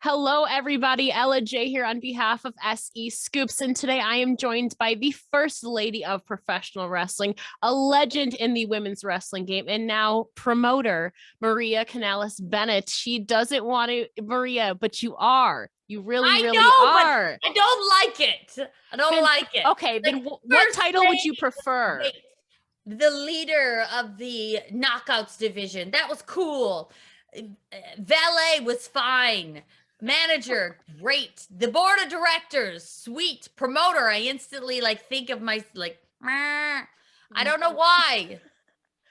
Hello, everybody. Ella J here on behalf of SEScoops. And today I am joined by the first lady of professional wrestling, a legend in the women's wrestling game, and now promoter, Maria Kanellis-Bennett. She doesn't want to, Maria, but you are. You really, I really know, are. but I don't like it. I don't Then, like it. okay, Like, then what first title would you lady was prefer? great. The leader of the knockouts division. That was cool. Valet was fine. Manager, great. The board of directors, sweet. Promoter, I instantly think of my I don't know why.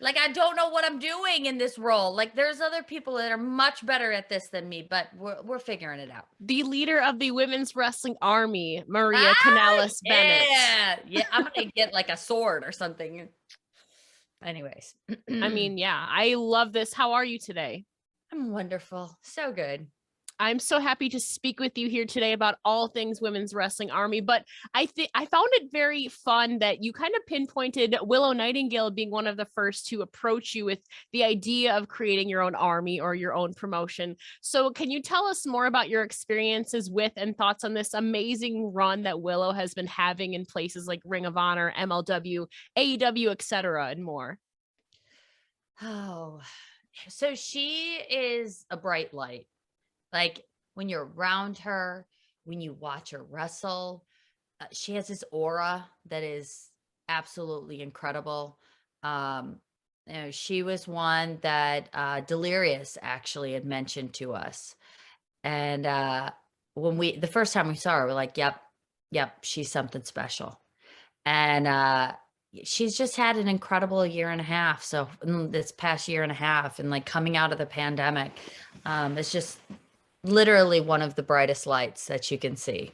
I don't know what I'm doing in this role. There's other people that are much better at this than me, but we're figuring it out. The leader of the women's wrestling army, Maria Ah, Kanellis-Bennett. yeah. I'm gonna get a sword or something. Anyways, I mean, yeah, I love this. How are you today? I'm wonderful. So good. I'm so happy to speak with you here today about all things women's wrestling army, but I found it very fun that you kind of pinpointed Willow Nightingale being one of the first to approach you with the idea of creating your own army or your own promotion. So can you tell us more about your experiences with and thoughts on this amazing run that Willow has been having in places like Ring of Honor, MLW, AEW, etc., and more? Oh, so she is a bright light. When you're around her, when you watch her wrestle, she has this aura that is absolutely incredible. Um, she was one that Delirious actually had mentioned to us. And when the first time we saw her, we're like, yep, she's something special. And she's just had an incredible year and a half. So this past year and a half, and coming out of the pandemic, it's just literally one of the brightest lights that you can see.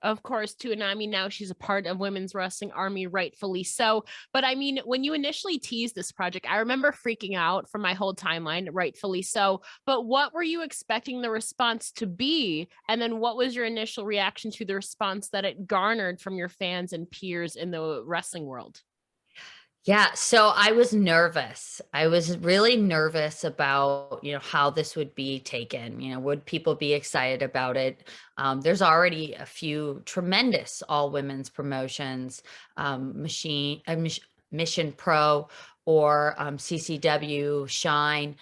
Of course, Tuanami now she's a part of women's wrestling army, rightfully so. But I mean, when you initially teased this project, I remember freaking out from my whole timeline, rightfully so. But what were you expecting the response to be? And then what was your initial reaction to the response that it garnered from your fans and peers in the wrestling world? Yeah, so I was nervous. I was really nervous about, how this would be taken. Would people be excited about it? There's already a few tremendous all women's promotions, Mission Pro or CCW, Shine.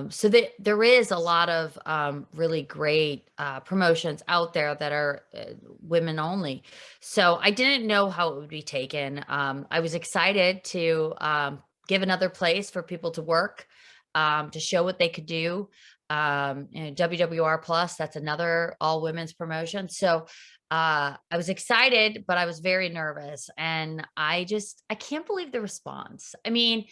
So there is a lot of really great promotions out there that are women only. So I didn't know how it would be taken. I was excited to give another place for people to work, to show what they could do. WWA Plus, that's another all women's promotion. So I was excited, but I was very nervous. And I can't believe the response. I mean,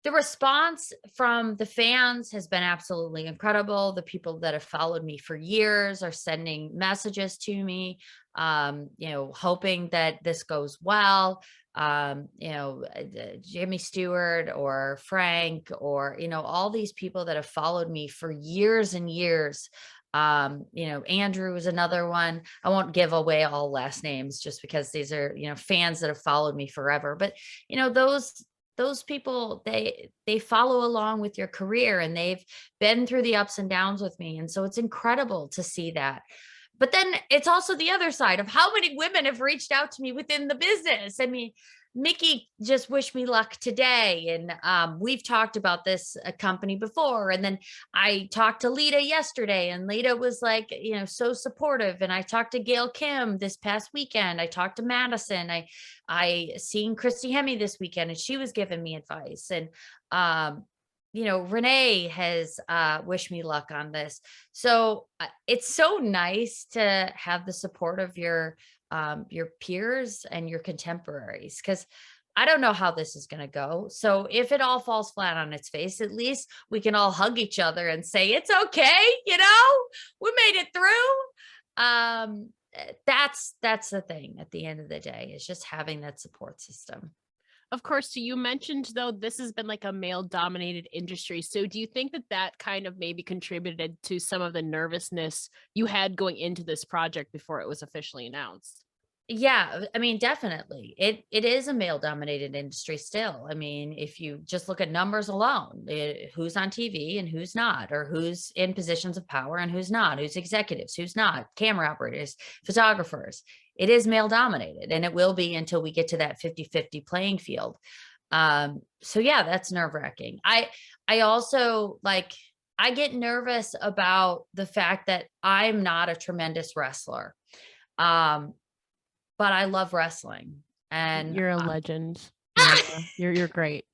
the response from the fans has been absolutely incredible. The people that have followed me for years are sending messages to me, hoping that this goes well. Jimmy Stewart or Frank or, all these people that have followed me for years and years. Andrew is another one. I won't give away all last names just because these are, fans that have followed me forever. But, those people, they follow along with your career and they've been through the ups and downs with me. And so it's incredible to see that. But then it's also the other side of how many women have reached out to me within the business. I mean, Mickey just wished me luck today. And we've talked about this company before. And then I talked to Lita yesterday and Lita was so supportive. And I talked to Gail Kim this past weekend. I talked to Madison. I seen Christy Hemme this weekend and she was giving me advice. And, Renee has wished me luck on this. So it's so nice to have the support of your peers and your contemporaries, because I don't know how this is going to go. So if it all falls flat on its face, at least we can all hug each other and say, it's okay. We made it through. That's the thing at the end of the day, is just having that support system. Of course, so you mentioned, though, this has been a male-dominated industry. So do you think that that kind of maybe contributed to some of the nervousness you had going into this project before it was officially announced? Yeah, I mean, definitely. It is a male dominated industry still. I mean, if you just look at numbers alone, who's on TV and who's not, or who's in positions of power and who's not, who's executives, who's not, camera operators, photographers. It is male dominated, and it will be until we get to that 50-50 playing field. So yeah, that's nerve-wracking. I also like I get nervous about the fact that I'm not a tremendous wrestler. Um, but I love wrestling, and You're a legend, Maria. You're great.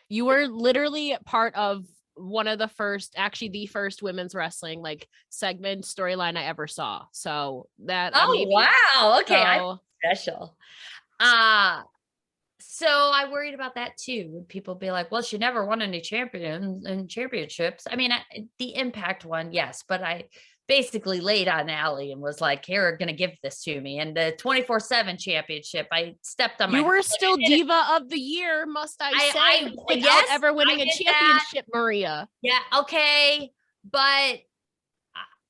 You were literally part of one of the first, actually the first women's wrestling like segment storyline I ever saw. So that oh, maybe wow. Okay, I feel so special. Uh, so I worried about that too. Would people be like, "Well, she never won any champions and championships." I mean, the Impact one, yes, but I basically laid on Allie and was like, "You're gonna give this to me." And the 24/7 championship, I stepped on my you were like, still I did it. Diva of the Year, must I say, I without yes, ever I winning a did that. championship, Maria. Yeah, okay, but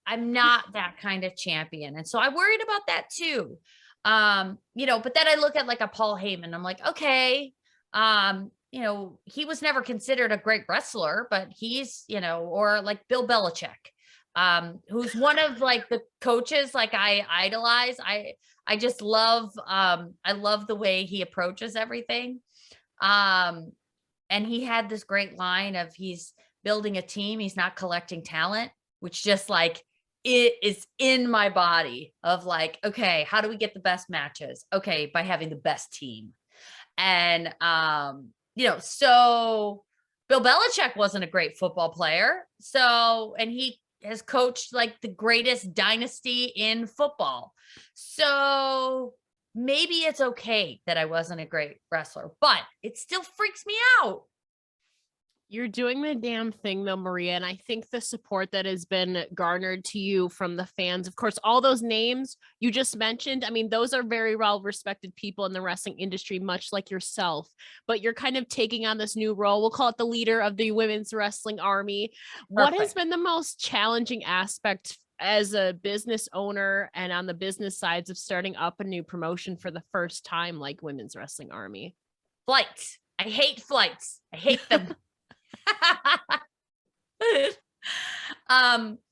I'm not that kind of champion. And so I worried about that too. But then I look at like a Paul Heyman. I'm like, okay, he was never considered a great wrestler, but he's, or like Bill Belichick, who's one of like the coaches like I idolize. I just love I love the way he approaches everything. Um, and he had this great line of he's building a team, he's not collecting talent, which just like it is in my body of like, okay, how do we get the best matches? Okay, by having the best team. And so Bill Belichick wasn't a great football player. So, and he has coached like the greatest dynasty in football. So maybe it's okay that I wasn't a great wrestler, but it still freaks me out. You're doing the damn thing though, Maria. And I think the support that has been garnered to you from the fans, of course, all those names you just mentioned, I mean, those are very well respected people in the wrestling industry, much like yourself, but you're kind of taking on this new role. We'll call it the leader of the women's wrestling army. What has Perfect. been the most challenging aspect as a business owner and on the business sides of starting up a new promotion for the first time, like women's wrestling army? Flights. I hate flights. I hate them.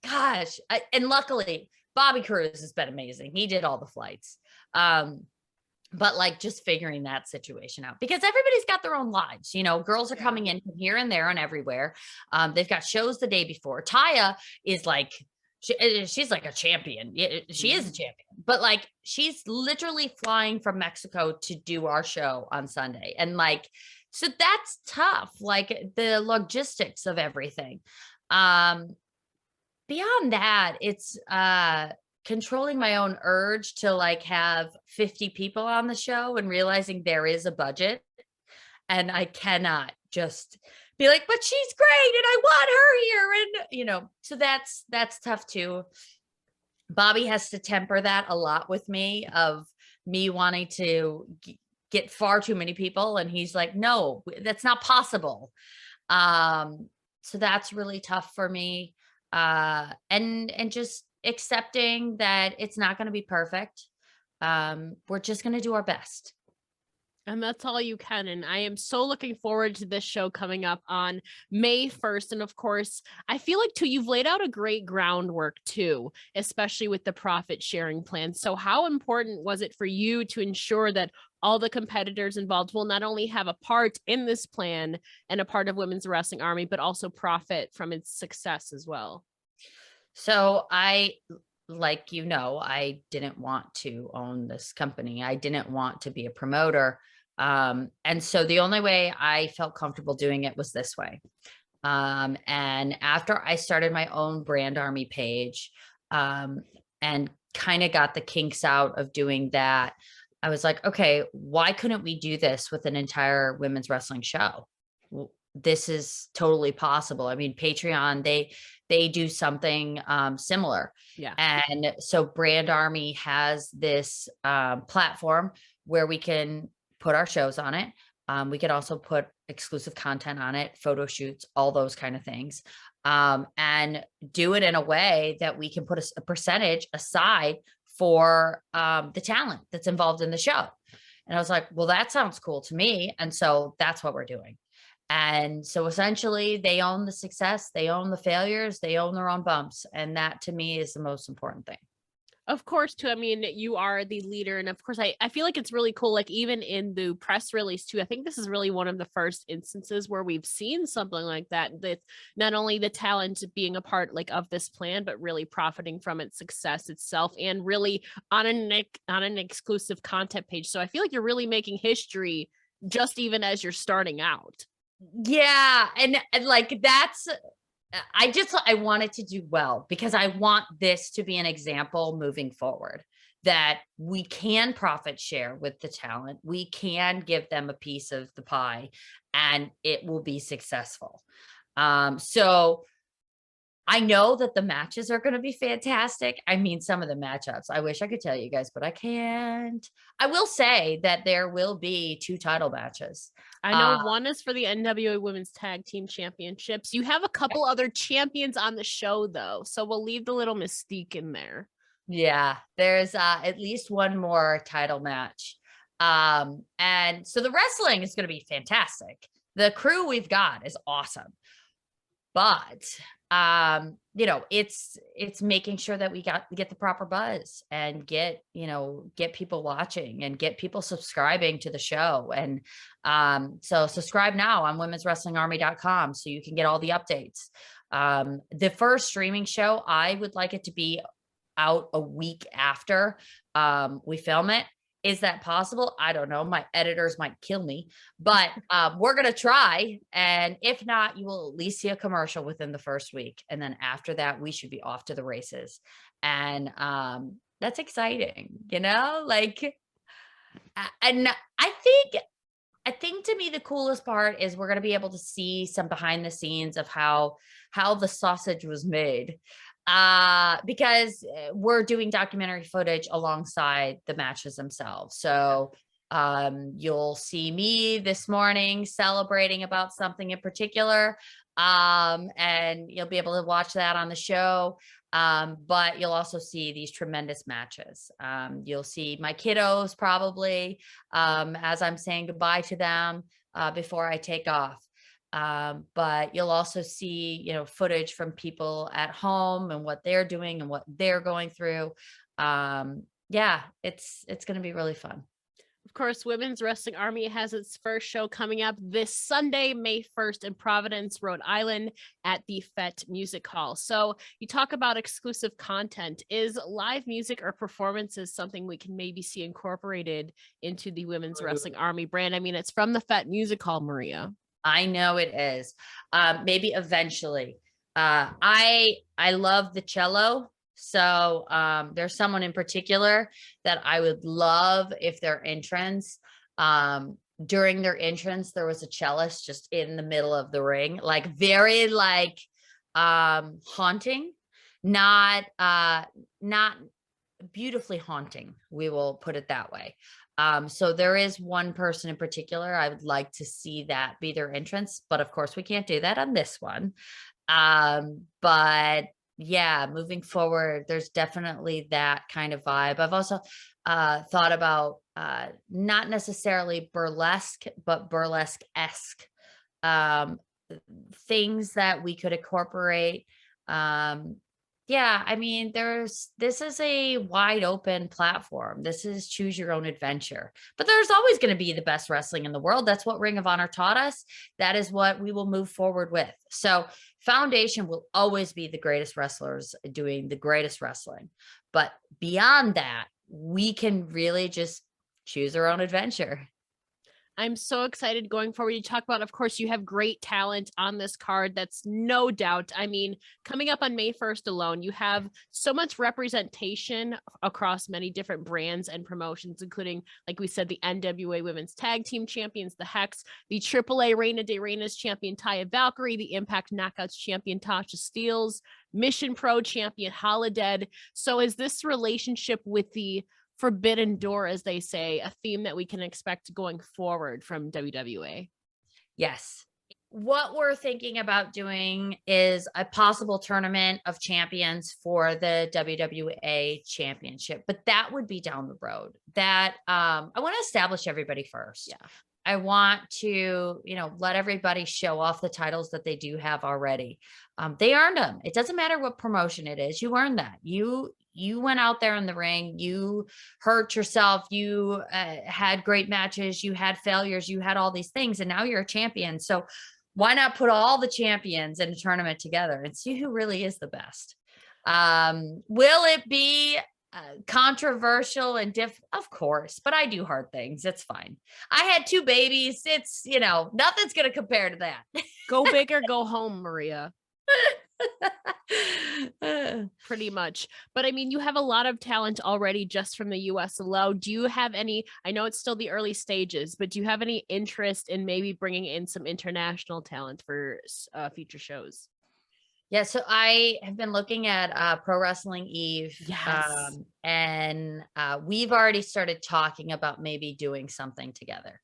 Gosh, and luckily Bobby Cruz has been amazing. He did all the flights. But like just figuring that situation out because everybody's got their own lives. Girls are coming in from here and there and everywhere. They've got shows the day before. Taya is like she's like a champion. She is a champion, but like she's literally flying from Mexico to do our show on Sunday. And like, so that's tough, like the logistics of everything. Beyond that, it's controlling my own urge to like have 50 people on the show and realizing there is a budget and I cannot just be like, but she's great and I want her here. And, so that's tough too. Bobby has to temper that a lot with me of me wanting to get far too many people. And he's like, no, that's not possible. So that's really tough for me. And just accepting that it's not going to be perfect. We're just going to do our best. And that's all you can. And I am so looking forward to this show coming up on May 1st. And of course, I feel like too, you've laid out a great groundwork too, especially with the profit sharing plan. So how important was it for you to ensure that all the competitors involved will not only have a part in this plan and a part of Women's Wrestling Army, but also profit from its success as well? So I didn't want to own this company. I didn't want to be a promoter. And so the only way I felt comfortable doing it was this way. And after I started my own brand army page, and kind of got the kinks out of doing that, I was like, okay, why couldn't we do this with an entire women's wrestling show? This is totally possible. I mean, Patreon, they do something similar. Yeah. And so Brand Army has this platform where we can put our shows on it. We could also put exclusive content on it, photo shoots, all those kind of things, and do it in a way that we can put a percentage aside for the talent that's involved in the show. And I was like, well, that sounds cool to me. And so that's what we're doing. And so essentially they own the success, they own the failures, they own their own bumps. And that to me is the most important thing. Of course, too. I mean, you are the leader. And of course, I feel like it's really cool. Like, even in the press release, too, I think this is really one of the first instances where we've seen something like that. That not only the talent being a part like of this plan, but really profiting from its success itself, and really on an exclusive content page. So I feel like you're really making history just even as you're starting out. Yeah. And like that's I want it to do well because I want this to be an example moving forward that we can profit share with the talent. We can give them a piece of the pie and it will be successful. So I know that the matches are going to be fantastic. I mean, some of the matchups, I wish I could tell you guys, but I can't. I will say that there will be 2 title matches. I know one is for the NWA Women's Tag Team Championships. You have a couple other champions on the show, though, so we'll leave the little mystique in there. Yeah, there's at least one more title match. And so the wrestling is going to be fantastic. The crew we've got is awesome. But you know, it's making sure that we get the proper buzz and get people watching and get people subscribing to the show. And so subscribe now on womenswrestlingarmy.com so you can get all the updates. The first streaming show, I would like it to be out a week after we film it. Is that possible? I don't know. My editors might kill me, but we're going to try. And if not, you will at least see a commercial within the first week. And then after that, we should be off to the races. And that's exciting, and I think to me, the coolest part is we're going to be able to see some behind the scenes of how the sausage was made. Because we're doing documentary footage alongside the matches themselves. So you'll see me this morning celebrating about something in particular. And you'll be able to watch that on the show. But you'll also see these tremendous matches. You'll see my kiddos probably as I'm saying goodbye to them before I take off. But you'll also see, footage from people at home and what they're doing and what they're going through. Yeah, it's going to be really fun. Of course, Women's Wrestling Army has its first show coming up this Sunday, May 1st in Providence, Rhode Island at the FET Music Hall. So you talk about exclusive content. Is live music or performances something we can maybe see incorporated into the Women's Wrestling Army brand? I mean, it's from the FET Music Hall, Maria. I know it is. Maybe eventually. I love the cello. So there's someone in particular that I would love if their entrance, during their entrance, there was a cellist just in the middle of the ring, like very haunting, not beautifully haunting. We will put it that way. So there is one person in particular I would like to see that be their entrance, but of course we can't do that on this one. But yeah, moving forward, there's definitely that kind of vibe. I've also thought about not necessarily burlesque, but burlesque-esque things that we could incorporate. Yeah, I mean, this is a wide open platform. This is choose your own adventure, but there's always going to be the best wrestling in the world. That's what Ring of Honor taught us. That is what we will move forward with. So Foundation will always be the greatest wrestlers doing the greatest wrestling. But beyond that, we can really just choose our own adventure. I'm so excited going forward. You talk about, of course, you have great talent on this card. That's no doubt. I mean, coming up on May 1st alone, you have so much representation across many different brands and promotions, including, like we said, the NWA Women's Tag Team Champions, the Hex, the AAA Reina de Reinas champion, Taya Valkyrie, the Impact Knockouts champion, Tasha Steelz, Mission Pro champion, Holodead. So is this relationship with the Forbidden Door, as they say, a theme that we can expect going forward from WWA? Yes. What we're thinking about doing is a possible tournament of champions for the WWA Championship, but that would be down the road. That I want to establish everybody first. Yeah. I want to, let everybody show off the titles that they do have already. They earned them. It doesn't matter what promotion it is. You earned that. You went out there in the ring. You hurt yourself. You had great matches. You had failures. You had all these things, and now you're a champion. So why not put all the champions in a tournament together and see who really is the best? Will it be controversial and of course, but I do hard things. It's fine. I had 2 babies. It's, nothing's going to compare to that. Go big or go home, Maria. Pretty much. But I mean, you have a lot of talent already just from the US alone. Do you have any, I know it's still the early stages, but do you have any interest in maybe bringing in some international talent for future shows? Yeah, so I have been looking at Pro Wrestling Eve. Yes. And we've already started talking about maybe doing something together.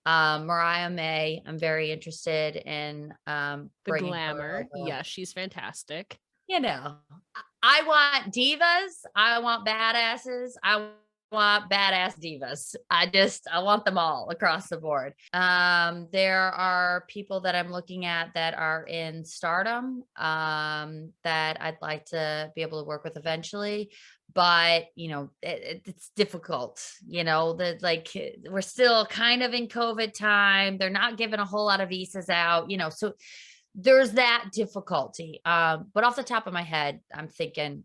Mariah May, I'm very interested in The bringing glamour. her over. Yeah, she's fantastic. I want divas. I want badasses. I want badass divas. I want them all across the board. There are people that I'm looking at that are in stardom, that I'd like to be able to work with eventually. But it's difficult, that like we're still kind of in COVID time. They're not giving a whole lot of visas out, so there's that difficulty. But off the top of my head, I'm thinking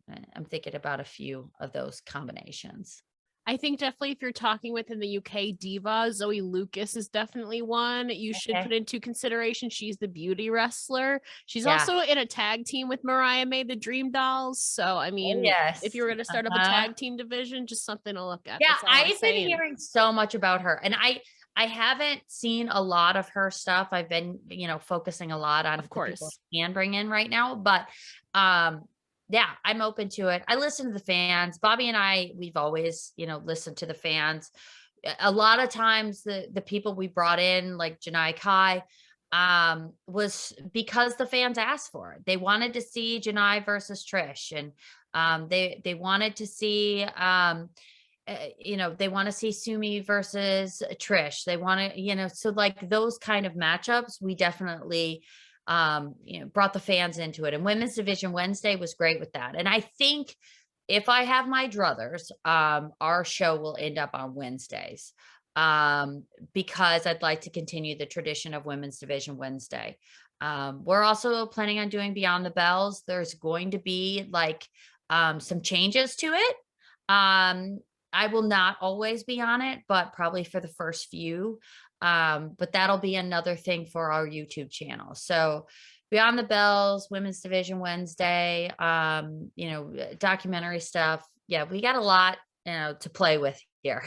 about a few of those combinations. I think definitely if you're talking within the UK, Diva, Zoe Lucas is definitely one you should put Okay. into consideration. She's the beauty wrestler. She's Yeah. also in a tag team with Mariah May, the Dream Dolls. So, I Oh, mean, if yes. you were going to start up a Uh-huh. tag team division, just something to look at. Yeah, That's all I'm I've been saying. hearing so much about her, and I haven't seen a lot of her stuff. I've been, focusing a lot on Of the people course. I can bring in right now, but yeah, I'm open to it. I listen to the fans. Bobby and I, we've always, listened to the fans. A lot of times the people we brought in, like Janai Kai, was because the fans asked for it. They wanted to see Janai versus Trish, and they wanted to see they want to see Sumi versus Trish. They want to, so like those kind of matchups, we definitely brought the fans into it. And Women's Division Wednesday was great with that. And I think if I have my druthers, our show will end up on Wednesdays, because I'd like to continue the tradition of Women's Division Wednesday. We're also planning on doing Beyond the Bells. There's going to be like some changes to it. I will not always be on it, but probably for the first few. But that'll be another thing for our YouTube channel. So Beyond the Bells, Women's Division Wednesday, documentary stuff. Yeah, we got a lot, to play with here.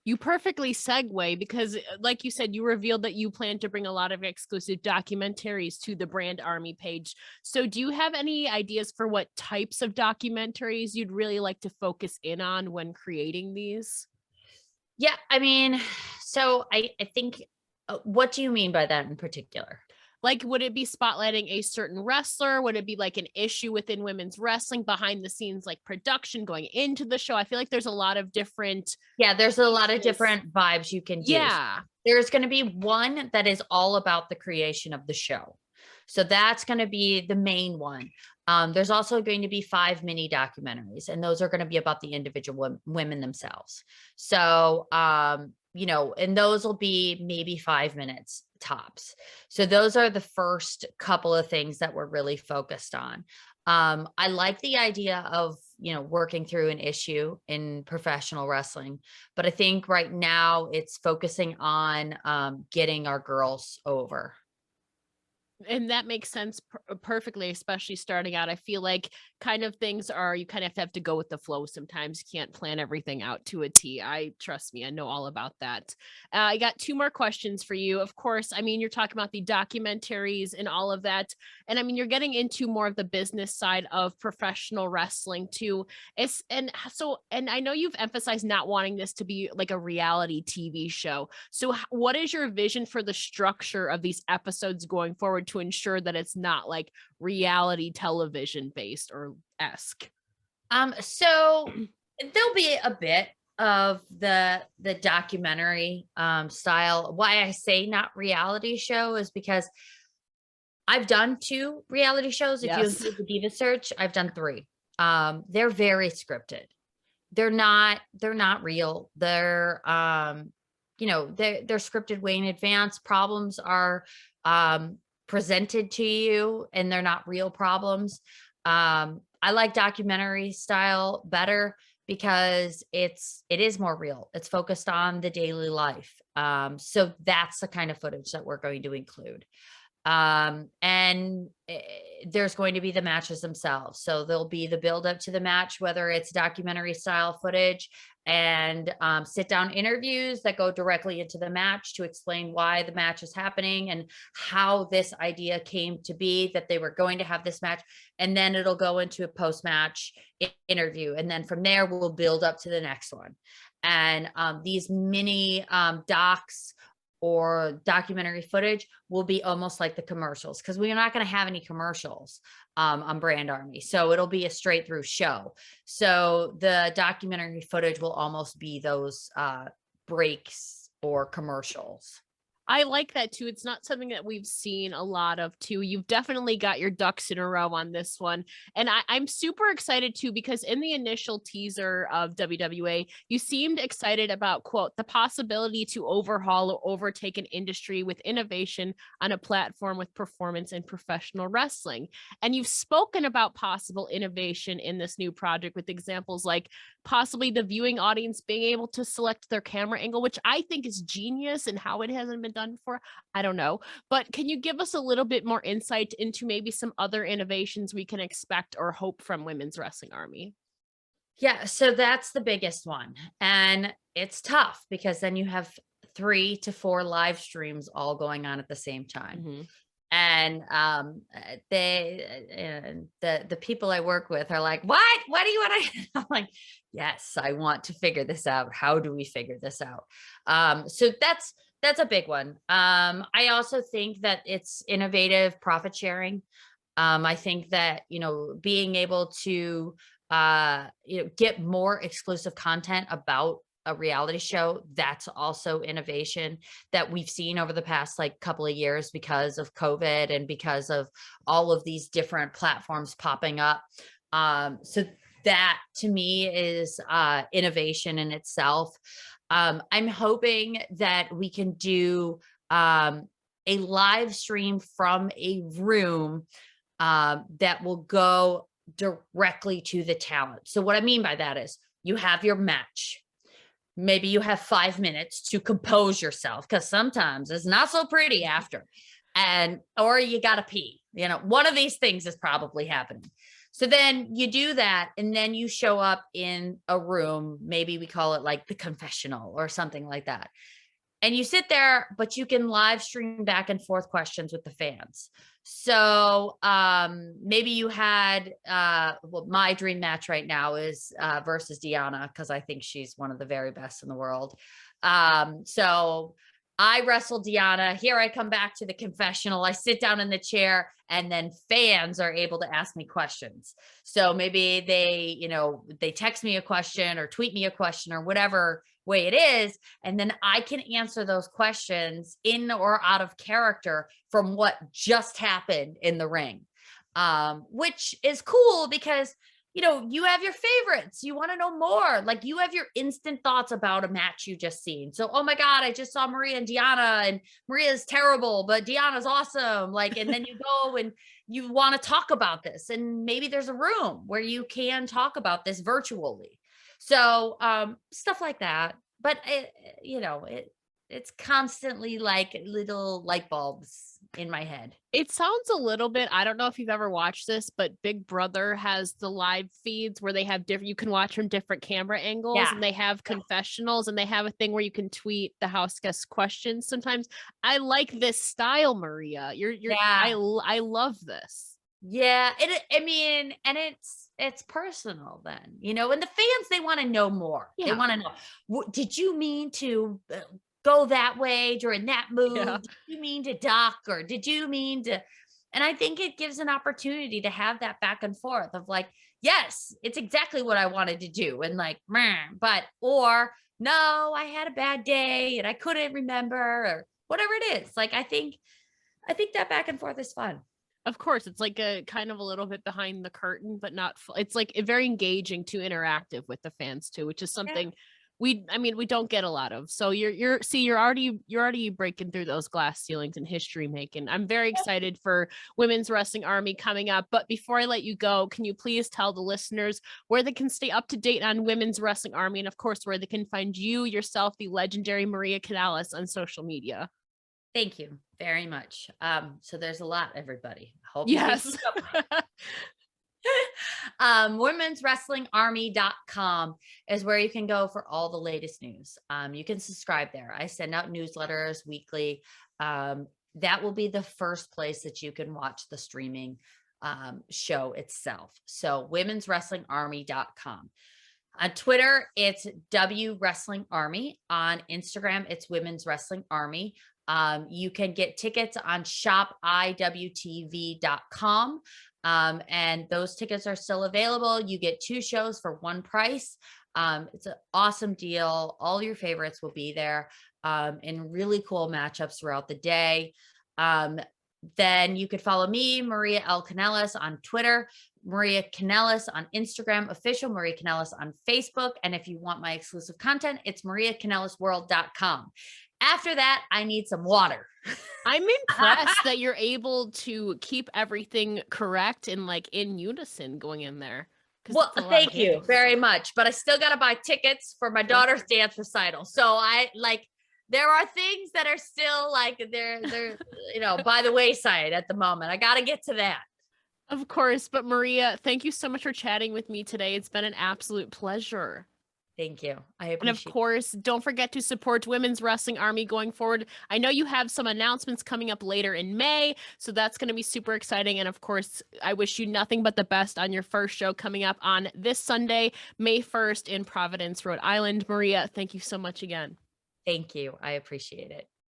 You perfectly segue because, like you said, you revealed that you plan to bring a lot of exclusive documentaries to the Brand Army page. So do you have any ideas for what types of documentaries you'd really like to focus in on when creating these? Yeah, I mean, so I think, what do you mean by that in particular? Like, would it be spotlighting a certain wrestler? Would it be like an issue within women's wrestling, behind the scenes, like production going into the show? I feel like there's a lot of different. Yeah, there's a lot of pieces. different vibes you can do. Yeah. There's going to be one that is all about the creation of the show. So that's going to be the main one. There's also going to be 5 mini documentaries, and those are going to be about the individual women themselves. So, and those will be maybe 5 minutes tops. So those are the first couple of things that we're really focused on. I like the idea of, working through an issue in professional wrestling, but I think right now it's focusing on getting our girls over. And that makes sense perfectly, especially starting out. I feel like kind of things are, you kind of have to go with the flow sometimes. You can't plan everything out to a T. Trust me, I know all about that. I got 2 more questions for you. Of course, I mean, you're talking about the documentaries and all of that. And I mean, you're getting into more of the business side of professional wrestling too. And I know you've emphasized not wanting this to be like a reality TV show. So what is your vision for the structure of these episodes going forward to ensure that it's not like reality television based or esque? So there'll be a bit of the documentary style. Why I say not reality show is because I've done 2 reality shows. If you Yes. include the Diva Search, I've done 3. They're very scripted. They're not real. They're they're scripted way in advance. Problems are presented to you and they're not real problems. I like documentary style better because it is more real. It's focused on the daily life. So that's the kind of footage that we're going to include. And there's going to be the matches themselves. So there'll be the build up to the match, whether it's documentary style footage and sit down interviews that go directly into the match to explain why the match is happening and how this idea came to be that they were going to have this match. And then it'll go into a post match interview. And then from there, we'll build up to the next one. And these mini docs or documentary footage will be almost like the commercials, because we're not going to have any commercials on Brand Army. So it'll be a straight through show. So the documentary footage will almost be those breaks or commercials. I like that too. It's not something that we've seen a lot of too. You've definitely got your ducks in a row on this one. And I'm super excited too, because in the initial teaser of WWA, you seemed excited about, quote, the possibility to overhaul or overtake an industry with innovation on a platform with performance and professional wrestling. And you've spoken about possible innovation in this new project with examples like possibly the viewing audience being able to select their camera angle, which I think is genius, and how it hasn't been done before, I don't know. But can you give us a little bit more insight into maybe some other innovations we can expect or hope from Women's Wrestling Army? Yeah, so that's the biggest one. And it's tough because then you have 3 to 4 live streams all going on at the same time. Mm-hmm. And the people I work with are like, what do you want to I'm like, yes, I want to figure this out. How do we figure this out? So that's a big one. I also think that it's innovative profit sharing. I think that, being able to get more exclusive content about a reality show, that's also innovation that we've seen over the past couple of years because of COVID and because of all of these different platforms popping up. So that to me is innovation in itself. I'm hoping that we can do a live stream from a room that will go directly to the talent. So what I mean by that is you have your match. Maybe you have 5 minutes to compose yourself, because sometimes it's not so pretty after, or you got to pee, one of these things is probably happening. So then you do that, and then you show up in a room, maybe we call it like the Confessional or something like that. And you sit there, but you can live stream back and forth questions with the fans. So maybe you had, my dream match right now is versus Deanna, because I think she's one of the very best in the world. So I wrestle Deanna. Here I come back to the Confessional. I sit down in the chair, and then fans are able to ask me questions. So maybe they text me a question or tweet me a question or whatever way it is. And then I can answer those questions in or out of character from what just happened in the ring, which is cool because you have your favorites. You want to know more. Like, you have your instant thoughts about a match you just seen. So, oh my God, I just saw Maria and Deanna, and Maria's terrible, but Deanna's awesome. And then you go and you want to talk about this. And maybe there's a room where you can talk about this virtually. So, stuff like that. But it's constantly like little light bulbs in my head. It sounds a little bit, I don't know if you've ever watched this, but Big Brother has the live feeds where they have you can watch from different camera angles, and they have confessionals, and they have a thing where you can tweet the house guest questions sometimes. I like this style, Maria. I love this. Yeah. And it's personal then, and the fans, they want to know more. Yeah. They want to know, did you mean to go that way during that move? Yeah. Did you mean to duck or did you mean to? And I think it gives an opportunity to have that back and forth of like, yes, it's exactly what I wanted to do. And like, meh, but, or no, I had a bad day and I couldn't remember or whatever it is. Like, I think that back and forth is fun. Of course, it's like a kind of a little bit behind the curtain, but not it's like very engaging to interactive with the fans too, which is Yeah. something we don't get a lot of. So you're already breaking through those glass ceilings and history making. I'm very excited for Women's Wrestling Army coming up. But before I let you go, can you please tell the listeners where they can stay up to date on Women's Wrestling Army and of course where they can find you yourself, the legendary Maria Kanellis, on social media? Thank you very much. So there's a lot, everybody. I hope you can Yes. keep up. womenswrestlingarmy.com is where you can go for all the latest news. You can subscribe there. I send out newsletters weekly. That will be the first place that you can watch the streaming show itself. So womenswrestlingarmy.com. On Twitter, it's W Wrestling Army. On Instagram, it's Women's Wrestling Army. You can get tickets on shopiwtv.com. And those tickets are still available. You get 2 shows for 1 price. It's an awesome deal. All your favorites will be there, and really cool matchups throughout the day. Then you could follow me, Maria L. Kanellis, on Twitter, Maria Kanellis on Instagram, official Maria Kanellis on Facebook. And if you want my exclusive content, it's mariakanellisworld.com. After that, I need some water. I'm impressed that you're able to keep everything correct and like in unison going in there. Well, thank you very much. But I still got to buy tickets for my daughter's dance recital. So there are things that are still like they're by the wayside at the moment. I got to get to that. Of course. But Maria, thank you so much for chatting with me today. It's been an absolute pleasure. Thank you. I And appreciate of course, don't forget to support Women's Wrestling Army going forward. I know you have some announcements coming up later in May, so that's going to be super exciting. And of course, I wish you nothing but the best on your first show coming up on this Sunday, May 1st in Providence, Rhode Island. Maria, thank you so much again. Thank you. I appreciate it.